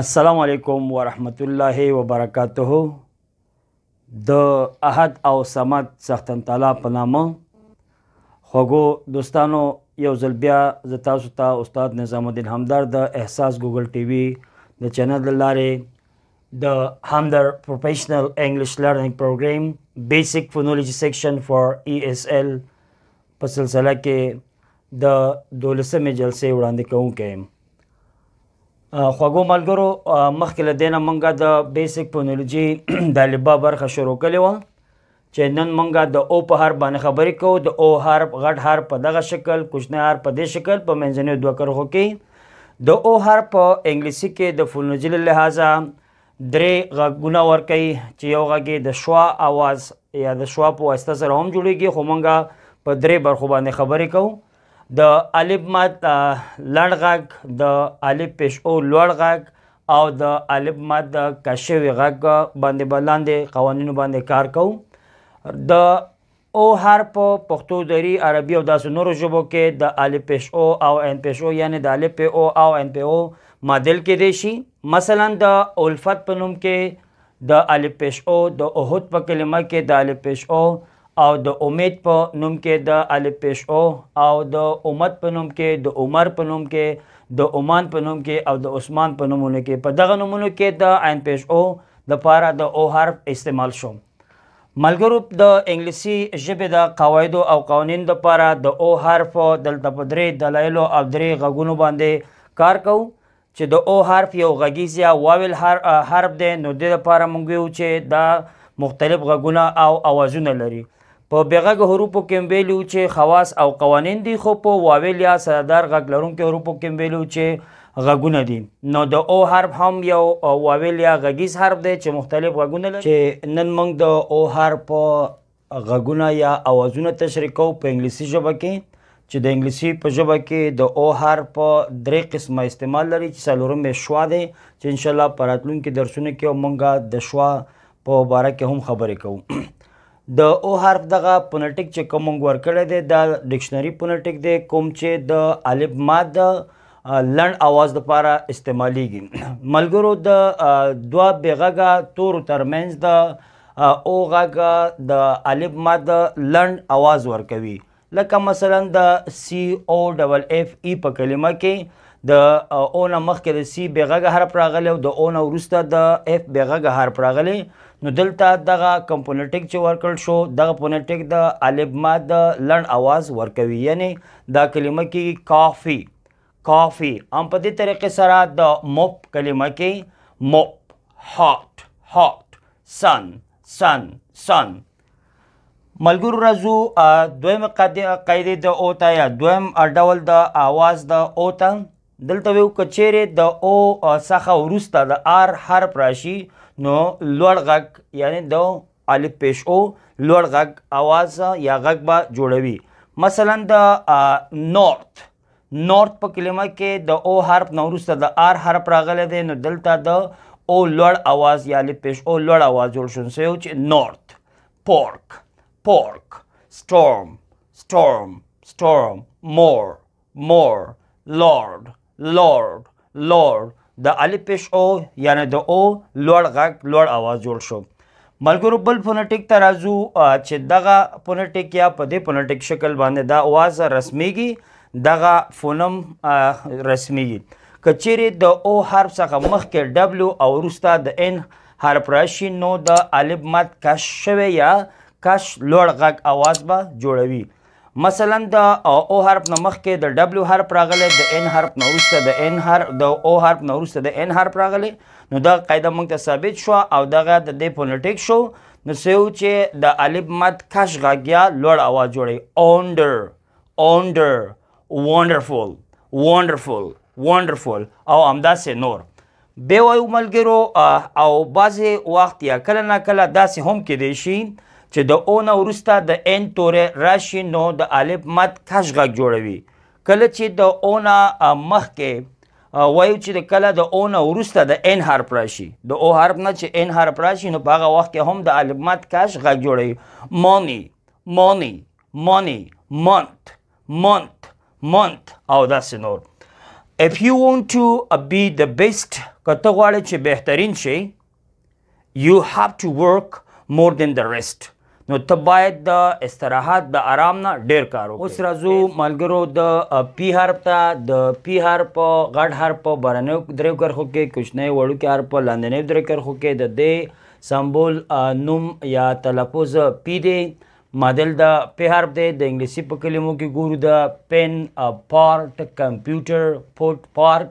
السلام علیکم ورحمت الله وبرکاته. د احد او صمد سختن تعالی په نامه خوږو دوستانو یو ځل بیا زه تاسو ته استاد نظام الدین همدرد د احساس ګوګل ټي وي د چینل له لارې د همدرد پروفیشنل انګلیش لرننګ پروګرام بیسیک فونولوژي سیکشن فار ESL په سلسله کې د 12مې جلسې وړاندې کوونکی یم. خوږو ملګرو مخکې له دې نه موږ د بیسیک فونولوژي د الفبا برخه شروع کړې وه چې نن موږ د او په حرف باندې خبرې کوو. د او حرف غټ حرف په دغه شکل، کوچنی حرف په دې شکل، په منځنیو دوه کرښو کې. د او حرف په انګلیسي کې د فونولوژي له لحاظه درې غږونه ورکوي چې یو غږ یې د شوا اواز یا د شوا په واسطه سره هم جوړیږي، خو موږ په درې برخو باندې خبرې کوو. د الف مد لنډ غږ، د الف پیش او لوړ غږ او د الف مد کش شوي غږ باندې به لاندې قوانینو باندې کار کوو. د او حرف په پښتو، دري، عربي او داسې نورو ژبو کې د الف پیش او او ان پیش او یعنې د الف پی او او ان پی او معادل کېدی شي. مثلا د الفت په نوم کې د الف پیش او، د احد په کلمه کې د الف پیش او او د امید په نوم کې د الف پیش او او د امت په نوم کې، د عمر په نوم کې، د عمان په نوم کې او د عثمان په نومونو کې. په دغه نومونو کې د عین پیش او لپاره د او حرف استعمال شو. ملګرو د انګلیسي ژبې د قواعدو او قوانینو لپاره د او حرف دلته په درې دلایلو او درې غږونو باندې کار کوو. چې د او حرف یو غږیز یا واول حرف دی، نو د لپاره موږ ویو چې دا مختلف غږونه او اوازونه لري. په بېغږه حروفو کې ویلو چې خواص او قوانین دي، خو په واویل یا سردار غږ لرونکو حروفو کې ویلو چې غږونه دي. نو د او حرف هم یو واویل یا غږیز حرف دی چې مختلف غږونه لري. چې نن موږ د او حرف غږونه یا اوازونه تشریح کوو په انګلیسي ژبه کې، چې د انګلیسي په ژبه کې د او حرف درې قسمه استعمال لري، چې څلورم یې شوا دی، چې انشاءالله په راتلونکي درسونو کې موږ د شوا په باره کې هم خبرې کوو. د او حرف دغه فونیټیک چې کوم موږ ورکړی دی دا ډکشنري فونیټیک دی، کوم چې د الف ماد لنډ اواز دپاره استعمالیږي. ملګرو د دوه بېغږه تورو ترمنځ د او غږ د الف ماد لنډ اواز ورکوي. لکه مثلا د سی او ډبل اف ای په کلمه کې د او نه مخکې د سی بېغږه حرف راغلی او د او نه وروسته د اف بېغږه حرف راغلی. نو دلته دغه کوم فونیټیک چې ورکړل شو، دغه فونیټیک د الف ماد لنډ اواز ورکوي. یعنې دا کلمه کې کافي کافي هم په دې طریقې سره د موپ کلمه کې موپ، هاټ هاټ، سن سن سن. ملګرو راځو دویم قاعدې د او ته یا دویم ډول د اواز د او ته. دلته ویو که چیرې د او څخه وروسته د آر حرف راشي، نو لوړ غږ یعنی د الف پیش او لوړ غږ اواز یا غږ به جوړوي. مثلا د نورت، نورت په کلمه کې د او حرف نه وروسته د آر حرف راغلی دی، نو دلته د او لوړ اواز یا الف پیش او لوړ اواز جوړ شو. نو چې نورت. پورک پورک، storm storm storm، مور مور، لارد لارد لارد. د الف پیش او یعنی د او لوړ غږ لوړ اواز جوړ شو. ملګرو بل فونیټیک ته راځو چې دغه فونیټیک یا په دې فونیټیک شکل باندې دا اواز رسمیږي، دغه فونم رسمیږي. که چیرې د او حرف څخه مخکې ډبلو او وروسته د ان حرف راشي، نو د الف مد کش شوی یا کش لوړ غږ اواز به جوړوي. مثلا د او حرف نه مخکې د ډبلو حرف راغلی، د ان حرف نه وروسته د او حرف نه وروسته د ان حرف راغلی، نو دغه قاعده موږ ته ثابت شوه او دغه د دې فونیټیک شو. نو څه چې د الف مد کش غږ یا لوړ اواز جوړوي. اونډر اونډر، وانډرفول وانډرفول وانډرفول او همداسې نور. بیا وایو ملګرو او بعضې وخت یا کله نه کله داسې هم کیدی شي چې د او نه وروسته د ان تورې راشي، نو د الف مد کش غږ جوړوي. کله چې د او نه مخکې وایو چې کله د او نه وروسته د ان حرف راشي، د او حرف نه چې ان حرف راشي، نو په هغه وخت کې هم د الف مد کش غږ جوړوي. مونی مونی مونی، منت منت منت او داسې نور. if you want to be the best کته غواړئ چې بهترین شي you have to work more than the rest نو ته باید د استراحت د آرام نه ډیر کار وکړې. اوس راځو ملګرو د پی حرف ته. د پی حرف غټ حرف په بهرنیو دریو کرښو کې کوچنی وړوکی حرف په لاندنیو دریو کرښو کې د دې سمبول نوم یا تلفظ پی دی. معادل د پی حرف دی. د انګلیسي په کلمو کې ګورو د پین، پارټ، کمپیوټر، فوټ، پارک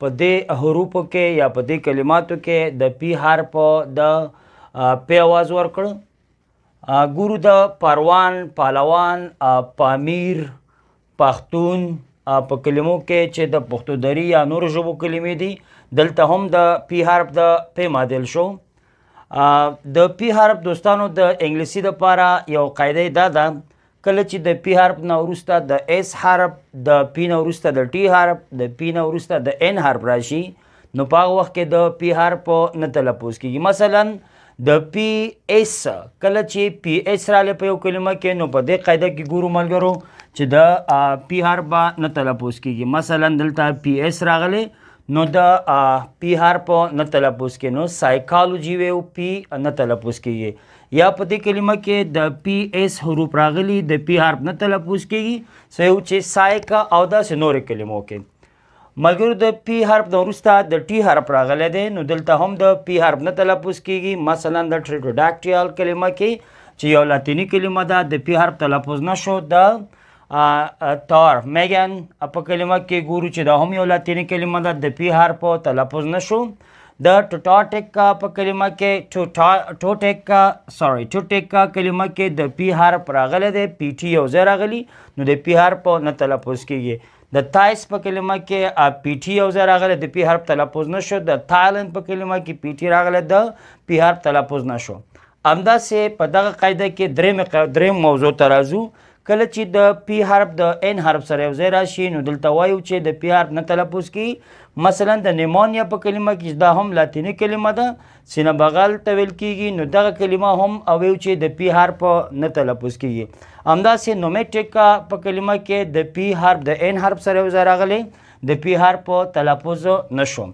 په دې حروفو کې یا په دې کلماتو کې د پی حرف د پی آواز ورکړ. ګورو د پروان، پهلوان، پامیر، پښتون په کلمو کې چې د پښتو دري یا نورو ژبو کلمې دي دلته هم د پی حرف د پی معادل شو. د پی حرف دوستانو د انګلیسي دپاره یو قاعده دا ده کله چې د پی حرف نه وروسته د ایس حرف، د پی نه وروسته د ټي حرف، د پی نه وروسته د ان حرف راشي نو په هغه وخت کې د پی حرف نه تلفظ کیږي. مثلا د پی ایس کله چې پی ایس راغلی په یو کلمه کې نو په دې قاعده کې ګورو ملګرو چې د پی حرف به نه تلفظ کیږي. مثلا دلته پی ایس راغلی نو د پی حرف نه تلفظ کیږي. نو سایکالوجي ویو پی نه تلفظ کیږي. یا په دې کلمه کې د پی ایس حروف راغلي د پی حرف نه تلفظ کیږي سیو چې سایکا او داسې نورې کلمو کې. ملګرو د پی حرف نه وروسته د ټي حرف راغلی دی نو دلته هم د پی حرف نه تلفظ کیږي. مثلا د ټریټوډاکټیل کلمه کې چې یو لاتینی کلمه ده د پی حرف تلفظ نشو. د تار میګن په کلمه کې ګورو چې دا هم یو لاتینی کلمه ده د پی حرف تلفظ نشو. د ټوټاټیکا په کلمه کې ټوټیکا کلمه کې د پی حرف راغلی دی پی ټي یو ځای راغلی نو د پی حرف نه تلفظ کیږي. د تایس په کلمه کې پی ټي یو ځای راغلی د پی حرف تلفظ نشو. د تایلند په کلمه کې پی ټي راغلی د پی حرف تلفظ نشو. همداسې په دغه قاعده کې دریم موضوع ته راځو. کله چې د پی حرف د ان حرف سره یو ځای راشي نو دلته وایو چې د پی حرف نه تلفظ کیږي. مثلا د نیمونیا په کلمه کې دا هم لاتینی کلمه ده سینه بغل ته ویل کیږي نو دغه کلمه هم وایو چې د پی حرف نه تلفظ کیږي. همداسې نومیټیکا په کلمه کې د پی حرف د ان حرف سره یو ځای راغلی د پی حرف تلفظ نشو.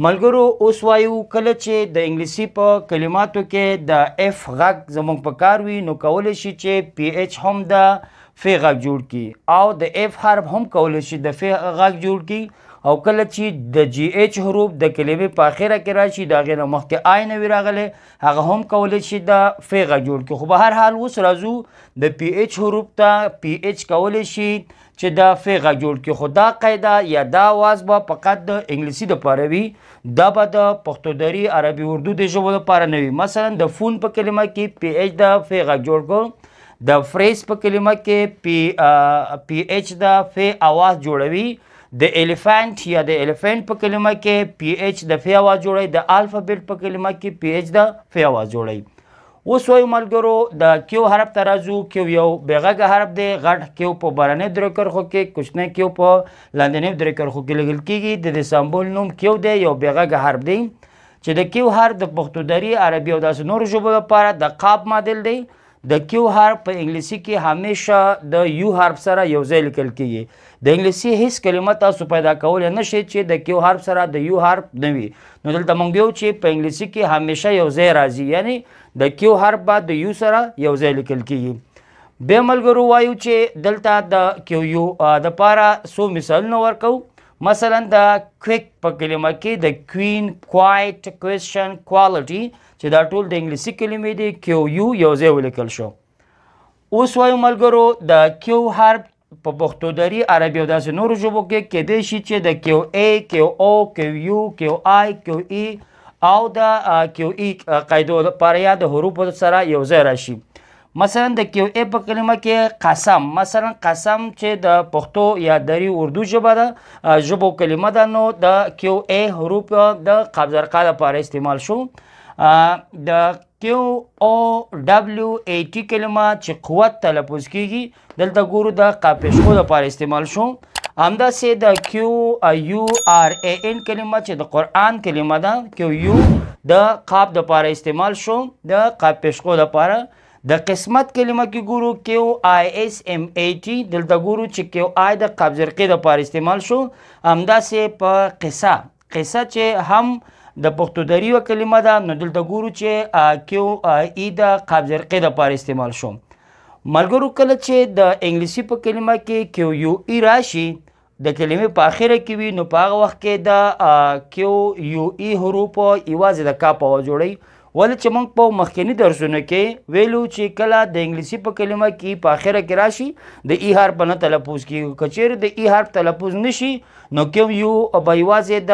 ملګرو اوس وایو کله چې د انګلیسي په کلماتو کې د اف غږ زموږ په کار وي نو کولی شي چې پی ایچ هم د فی غږ جوړ کړي او د اف حرف هم کولی شي د فی غږ جوړ کړي. او کله چې د جی ایچ حروف د کلمې په اخره کې راشي د هغې نه مخکې آی نه وي راغلی هغه هم کولی شي د فی غږ جوړ کړي. خو به هر حال اوس راځو د پی ایچ حروف ته پی ایچ کولی شي چې د فی غږ جوړ کړي. خو دا قاعده یا دا آواز به فقط د انګلیسي دپاره وي دا به د پښتو دري، عربي، اردو د ژبو دپاره نه وي. مثلا د فون په کلمه کې پی ایچ د فی غږ جوړ کړو. د فریز په کلمه کې پی ایچ د فی آواز جوړوي. د ایلیفانټ یا د ایلیفنټ په کلمه کې پی ایچ د فی آواز جوړوي. د الفابیټ په کلمه کې پی ایچ د فی آواز جوړوي. اوس وایو ملګرو د کیو حرف ته راځو. کیو یو بېغږه حرف دی. غټ کیو په بهرنیو دریو کرښو کې، کوچنی کیو په لاندنیو دریو کرښو کې لیکل کیږي. د دې سمبول نوم کیو دی. یو بېغږه حرف دی چې د کیو حرف د پښتو دري، عربي او داسې نورو ژبو لپاره د قاب معادل دی. د کیو حرف په انګلیسي کې همیشه د یو حرف سره یو ځای لیکل کیږي. د انګلیسي هیڅ کلمه تاسو پیدا کولی نشئ چې د کیو حرف سره د یو حرف نه وي. نو دلته موږ ویو چې په انګلیسي کې همیشه یو ځای راځي یعنی د کیو حرف به د یو سره یو ځای لیکل کیږي. بیا ملګرو وایو چې دلته د کیو یو دپاره څو مثالونه ورکوو. مثلا د کویک په کلمه کې د کوین، کوایټ، کویسچن، کوالټي چې دا ټول د انګلیسي کلمې دي کیو یو یو ځای ولیکل شو. اوس وایو ملګرو د کیو حرف په پښتو دري، عربي او داسې نورو ژبو کې کیدای شي چې د کیو ای، کیو او، کیو یو، کیو آی، کیو ای او د کیو ای قاعدو لپاره یا د حروفو سره یو ځای راشي. مثلا د کیو ای په کلمه کې قسم. مثلا قسم چې د پښتو یا دري اردو ژبه ده ژبو کلمه ده نو د کیو ای حروف د قاب زرقه لپاره استعمال شو. د کیو او ډبلیو ای ټي کلمه چې قوت تلفظ کیږي دلته ګورو د قاب پیشخو لپاره استعمال شو. همداسې د کیو یو آر ای ان کلمه چې د قرآن کلمه ده کیو یو د قاب لپاره استعمال شو د قاب پیشخو لپاره. د قسمت کلمه کې ګورو QISMAT دلته ګورو چې QI د قبض رقې دپاره استعمال شو. همداسې په قصه چې هم د پښتو دري یوه کلمه ده نو دلته ګورو چې QE د قبض رقې دپاره استعمال شو. ملګرو کله چې د انګلیسي په کلمه کې QUE راشي د کلمې په اخره کې وي نو په هغه وخت کې د QUE حروف یوازې د کا په جوړوي. ولې چې موږ په مخکینی درسونو کې ویلو چې کله د انګلیسي په کلمه کې په اخره کې راشي د ای حرف نه تلفظ کیږي. که چیرې د ای حرف تلفظ نشي نو QU به یوازې د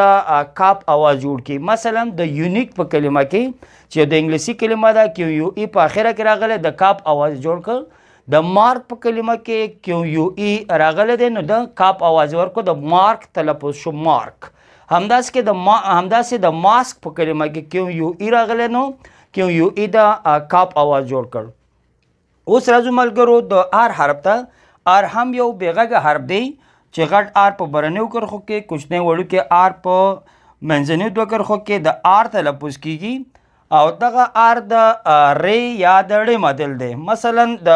کاپ اواز جوړ کړي. مثلا د یونیک په کلمه کې چې د انګلیسي کلمه ده QUE په اخره کې راغلی د کاپ اواز جوړ کړ. د مارک په کلمه کې QUE راغلی دی نو د کاپ اواز ورکړو د مارک تلفظ شو مارک. همداسې د ماسک په کلمه کې QUE راغلی نو QUE د کاپ اواز جوړ کړ. اوس راځو ملګرو د آر حرف ته. آر هم یو بېغږه حرف دی چې غټ آر په برنیو کرښو کې کوچنی وړوکی آر په منځنیو دوه کرښو کې د آر تلفظ کیږي او دغه آر د ری یا د ړې مدل دی. مثلا د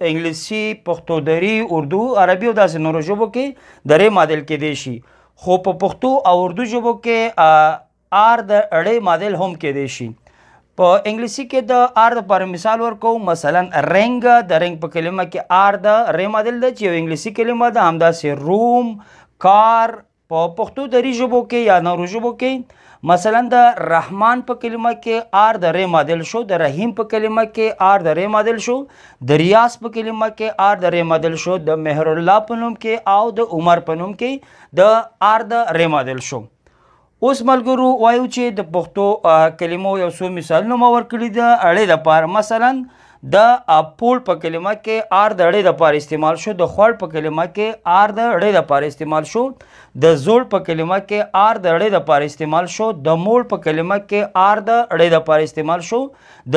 انګلیسي پښتو دري اردو عربي او داسې نورو ژبو کې د ری مدل کیدی شي خو په پښتو او اردو ژبو کې آر د ړې مدل هم کیدی شي. په انګلیسي کې د آر دپاره مثال ورکوو. مثلا رنګ د رنګ په کلمه کې آر د ری مدل ده چې یو انګلیسي کلمه ده. همداسې روم کار په پښتو دري ژبو کې یا نورو ژبو کې. مثلا د رحمان په کلمه کې آر د ری مدل شو. د رحیم په کلمه کې آر د ری مدل شو. د ریاض په کلمه کې آر د ری مدل شو. د مهر الله په نوم کې او د عمر په نوم کې د آر د ری مدل شو. اوس ملګرو وایو چې د پښتو کلمو یو څو مثالونه ما ورکړي د اړې دپاره. مثلا د پول په کلمه کې آر د اړې دپاره استعمال شو. د خوړ په کلمه کې آر د اړې دپاره استعمال شو. د زوړ په کلمه کې آر د اړې دپاره استعمال شو. د موړ په کلمه کې آر د اړې دپاره استعمال شو.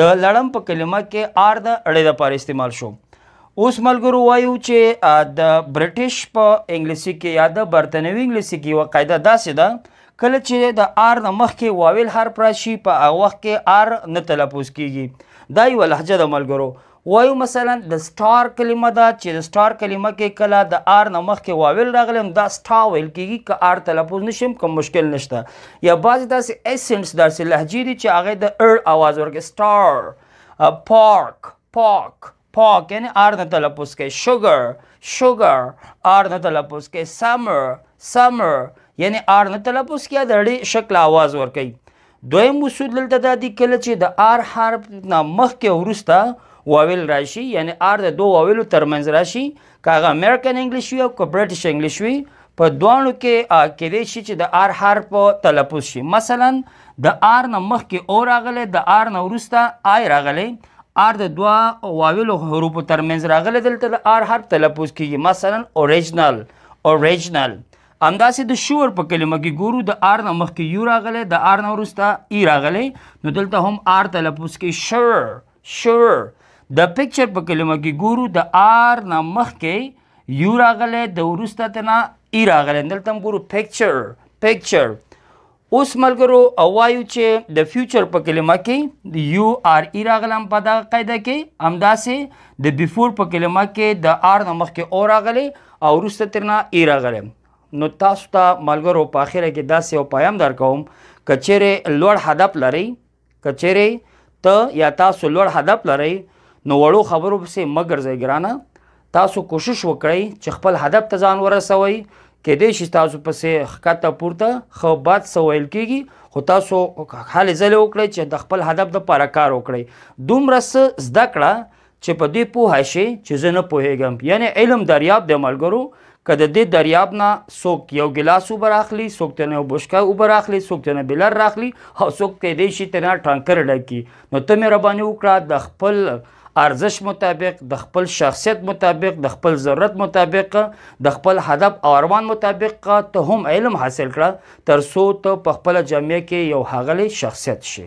د لړم په کلمه کې آر د اړې دپاره استعمال شو. اوس ملګرو وایو چې د برټش په انګلیسي کې یا د برطانوي انګلیسي کې یوه قاعده داسې ده کله چې د آر نه مخکې واویل حرف راشي په هغه وخت کې آر نه تلفظ کیږي. دا یوه لهجه ده ملګرو. وایو مثلا د سټار کلمه ده چې د سټار کلمه کې کله د آر نه مخکې واویل راغلی نو دا سټا ویل کیږي. که آر تلفظ نشي کوم مشکل نشته. یا بعضې داسې ایسنټس داسې لهجې دي چې هغې د اړ اواز ورکوي. سټار پارک پاک پاک یعنی آر نه تلفظ کوي. شوګر آر نه تلفظ کوي. سمر یعنی آر نه تلفظ کوي د اړې شکل اواز ورکوي. دویم اصول دلته دا دی کله چې د آر حرف نه مخکې وروسته واویل راشي یعنی آر د دوه واویلو ترمنځ راشي که هغه امریکن انګلیش وي او که برټش انګلیش وي په دواړو کې کیدی شي چې د آر حرف تلفظ شي. مثلا د آر نه مخکې او راغلی د آر نه وروسته آی راغلی آر د دوه واویلو حروفو ترمنځ راغلی دلته د آر حرف تلفظ کیږي. مثلا اوریجنل. همداسې د شور په کلمه کې ګورو د آر نه مخکې یو راغلی د آر نه وروسته ای راغلی نو دلته هم آر تلفظ کوي. شور. د پکچر په کلمه کې ګورو د آر نه مخکې یو راغلی د وروسته ته نه ای راغلی دلته هم ګورو پکچر. اوس ملګرو وایو چې د فیوچر په کلمه کې د یو آر ای راغلی هم په دغه قاعده کې. همداسې د بیفور په کلمه کې د آر نه مخکې او راغلی او وروسته تر نه ای راغلی. نو تاسو ته ملګرو په اخره کې داسې یو پیغام درکوم که چیرې لوړ هدف لرئ که چیرې ته یا تاسو لوړ هدف لرئ نو وړو خبرو پسې مه ګرځئ ګرانه. تاسو کوشش وکړئ چې خپل هدف ته ځان ورسوئ. کیدای شي تاسو پسې ښکته پورته ښه بد څه ویل کیږي خو تاسو هلې ځلې وکړئ چې د خپل هدف دپاره کار وکړئ. دومره څه زده کړه چې په دې پوهه شئ چې زه نه پوهېږم. یعنی علم دریاب دی ملګرو. که د دې دریاب نه څوک یو ګلاس اوبه راخلي څوک ترنه یو بشکه اوبه راخلي څوک ترنه بیلر راخلي او څوک کیدای شي ترنه ټانکر ډک کړي نو ته مهرباني وکړه د خپل ارزش مطابق د خپل شخصیت مطابق د خپل ضرورت مطابق د خپل هدف او ارمان مطابق ته هم علم حاصل کړه تر څو ته په خپله جامعه کې یو ښاغلی شخصیت شي.